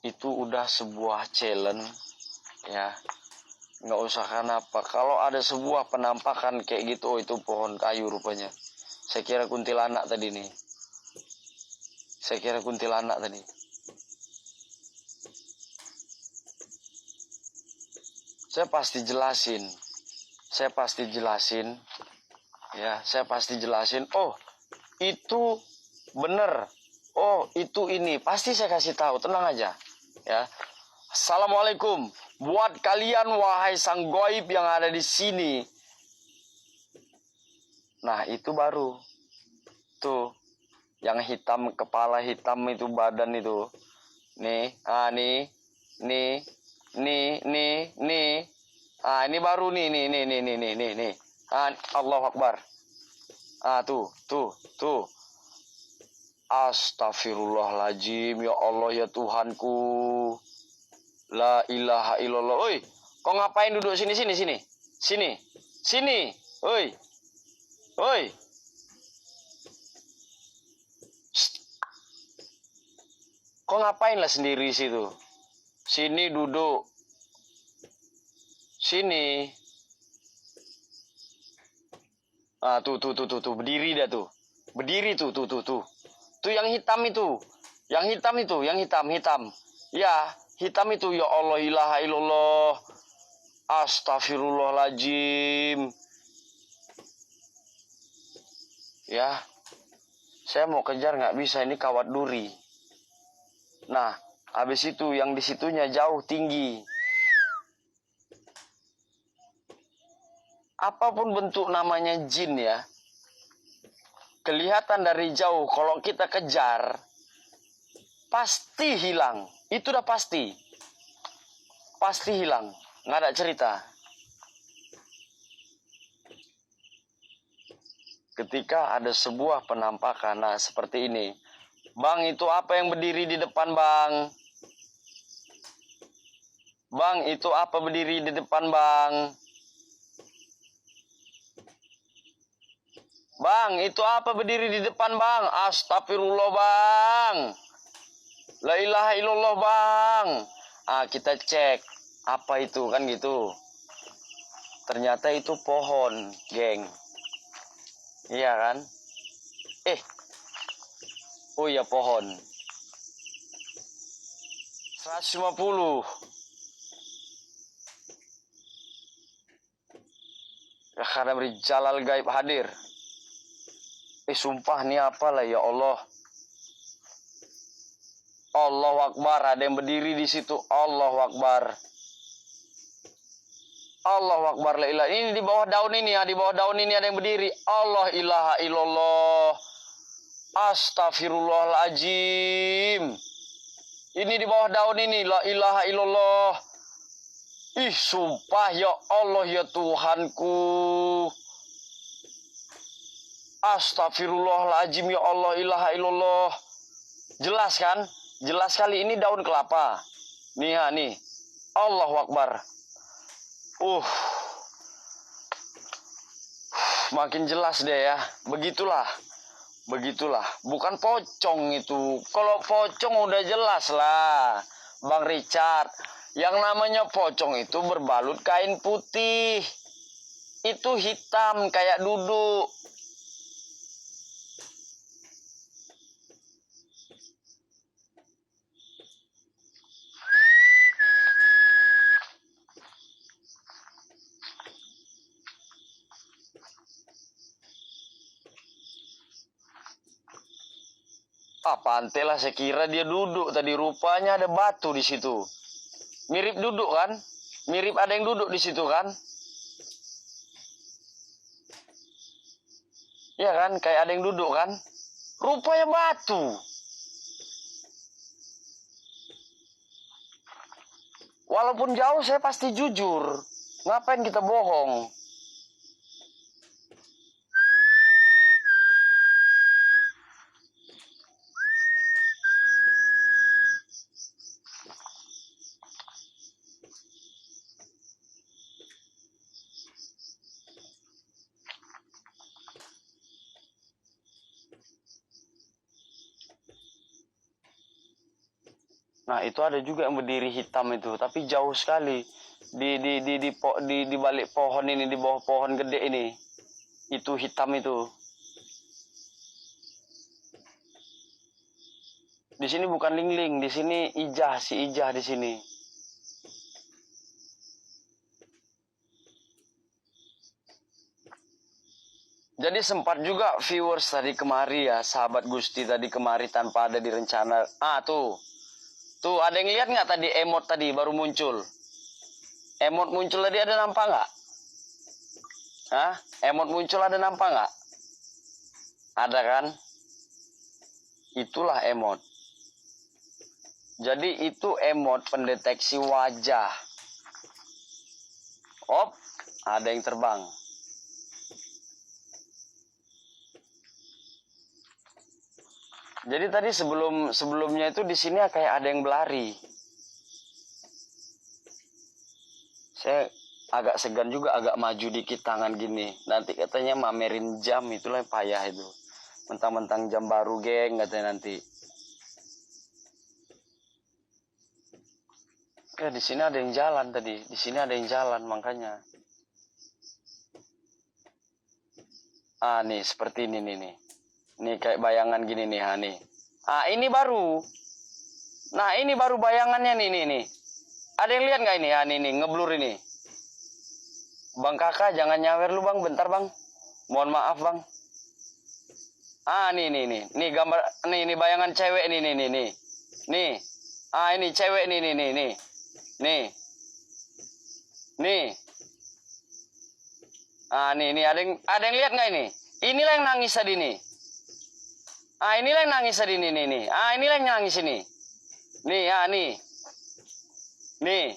itu udah sebuah challenge ya. Nggak usah kenapa. Kalau ada sebuah penampakan kayak gitu, oh itu pohon kayu rupanya. Saya kira kuntilanak tadi nih. Saya kira kuntilanak tadi. Saya pasti jelasin. Saya pasti jelasin. Ya, saya pasti jelasin. Oh, itu bener. Oh, itu ini. Pasti saya kasih tahu. Tenang aja. Ya. Assalamualaikum. Buat kalian wahai sang goib yang ada di sini. Nah, itu baru. Tuh. Yang hitam, kepala hitam itu, badan itu. Nih, nih. Ini baru nih. Allahu Akbar. Tuh. Astagfirullahaladzim, ya Allah ya Tuhanku. La ilaha illallah. Oi, kau ngapain duduk sini? Sini. Oi. Kau ngapain lah sendiri situ? Sini duduk. Sini. Tuh. Berdiri dah tuh. Berdiri tuh. Tuh yang hitam itu. Yang hitam. Ya, hitam itu. Ya Allah ilaha illallah. Astagfirullahaladzim. Ya. Saya mau kejar nggak bisa, ini kawat duri. Nah, habis itu yang di situnya jauh tinggi. Apapun bentuk namanya jin ya, kelihatan dari jauh, kalau kita kejar, pasti hilang. Itu udah pasti. Pasti hilang. Nggak ada cerita. Ketika ada sebuah penampakan, nah seperti ini. Bang, itu apa yang berdiri di depan, Bang? Bang, itu apa berdiri di depan, Bang? Bang, itu apa berdiri di depan, Bang? Astagfirullah, Bang. La ilaha illallah, Bang. Kita cek. Apa itu, kan gitu. Ternyata itu pohon, geng. Iya kan? Oh iya, pohon. 150. Ya karena beri jalal gaib hadir. Sumpah nih apalah ya Allah. Allahu Akbar, ada yang berdiri di situ. Allahu Akbar. Allahu Akbar, la ilaha. Ini di bawah daun ini ya, di bawah daun ini ada yang berdiri. Allah ilaha illallah. Astagfirullahaladzim. Ini di bawah daun ini, la ilaha illallah. Sumpah ya Allah ya Tuhanku. Astagfirullahaladzim, ya Allah ilaha illallah. Jelas kan? Jelas sekali, ini daun kelapa. Nih ya, nih. Allahu Akbar. Makin jelas deh ya. Begitulah. Bukan pocong itu. Kalau pocong udah jelas lah, Bang Richard. Yang namanya pocong itu berbalut kain putih. Itu hitam kayak duduk. Pantai lah, saya kira dia duduk tadi, rupanya ada batu di situ. Mirip duduk kan? Mirip ada yang duduk di situ kan? Ya kan, kayak ada yang duduk kan? Rupanya batu. Walaupun jauh saya pasti jujur. Ngapain kita bohong? Nah, itu ada juga yang berdiri hitam itu, tapi jauh sekali. Di balik pohon ini, di bawah pohon gede ini. Itu hitam itu. Di sini bukan lingling, di sini ijah, si ijah di sini. Jadi sempat juga viewers tadi kemari ya, sahabat Gusti tadi kemari tanpa ada direncana. Ah, tuh. Tuh, ada yang lihat nggak tadi emot tadi baru muncul? Emot muncul tadi ada nampak nggak? Hah? Emot muncul ada nampak nggak? Ada kan? Itulah emot. Jadi itu emot pendeteksi wajah. Op, ada yang terbang. Jadi tadi sebelumnya itu di sini kayak ada yang berlari. Saya agak segan juga, agak maju dikit tangan gini. Nanti katanya mamerin jam, itulah yang payah itu. Mentang-mentang jam baru, geng, katanya nanti. Ya, di sini ada yang jalan tadi. Di sini ada yang jalan, makanya. Ah, nih, seperti ini nih. Nih, kayak bayangan gini nih, ha, nih. Ah, ini baru. Nah, ini baru bayangannya nih. Ada yang lihat nggak ini? Ah, nih, ngeblur ini. Bang Kakak, jangan nyawer lu, Bang. Bentar, Bang. Mohon maaf, Bang. Ah, nih. Nih gambar, nih bayangan cewek nih. Nih. Ah, ini cewek nih. Nih. Ah, nih ada yang lihat nggak ini? Inilah yang nangis tadi nih. Ah, inilah yang nangis tadi nih. Ah, inilah yang nangis ini. Nih, ah, nih. Nih.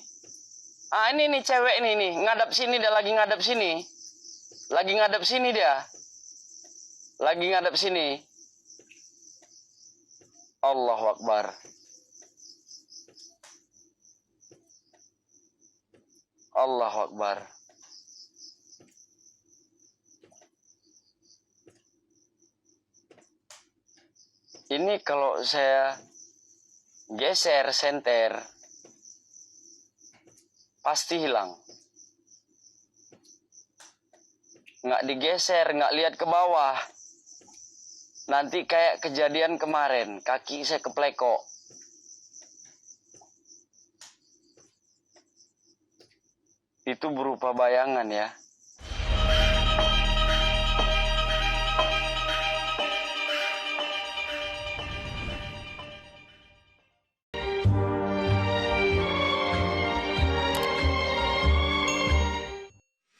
Ah, ini nih cewek nih. Ngadap sini, dia lagi ngadap sini. Lagi ngadap sini dia. Lagi ngadap sini. Allahu Akbar. Allahu Akbar. Ini kalau saya geser senter, pasti hilang. Nggak digeser, nggak lihat ke bawah. Nanti kayak kejadian kemarin, kaki saya keplekok. Itu berupa bayangan ya.